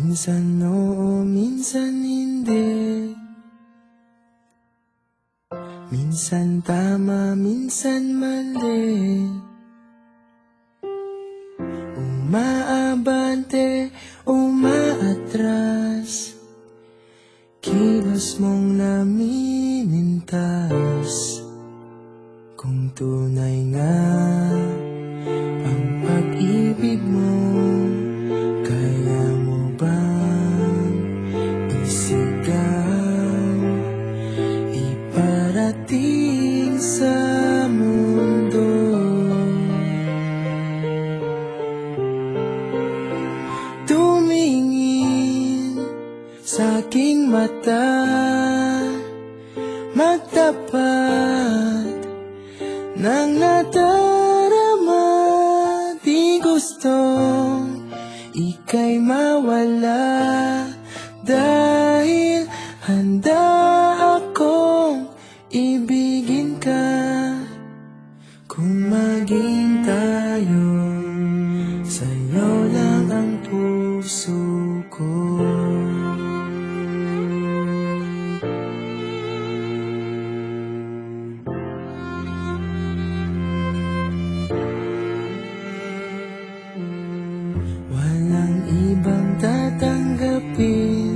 Minsan oo, minsan hindi. Minsan tama, minsan mali. Umaabante, umaatras. Kilos mong namimintas. Kung tunay nga ang pag-ibig mo, kaya mo bang isigaw, iparating sa mundo? Tumingin sa aking mata, magtapat ng nadarama. Di gustong ika'y mawala, dahil handa akong ibigin ka. Kung maging tayo, sa'yo lang ang puso ko. Walang ibang tatanggapin,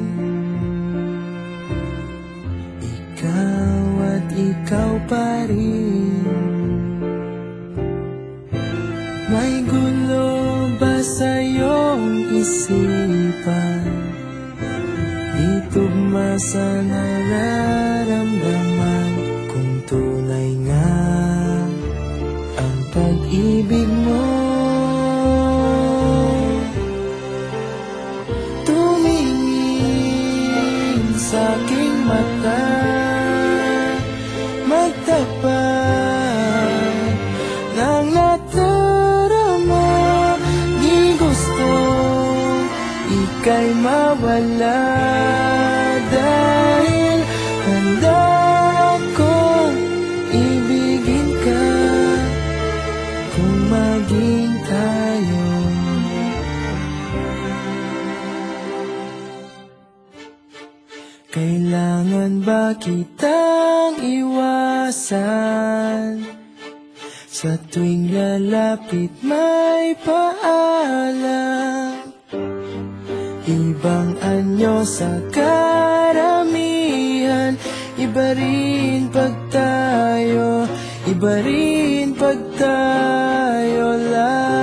ikaw at ikaw pa rin. May gulo ba sa iyong isipan? Di tugma sa nararamdaman. Kung tunay nga ang pag-ibig mo, tumingin sa aking mata, magtapat ng nadarama. Di gusto ika'y mawala, dahil handa akong ibigin ka. Kung maging tayo, kailangan ba kitang iwasan? Sa tuwing lalapit may paalam, ibang anyo sa karamihan. Iba rin pag tayo, iba rin pag tayo lang.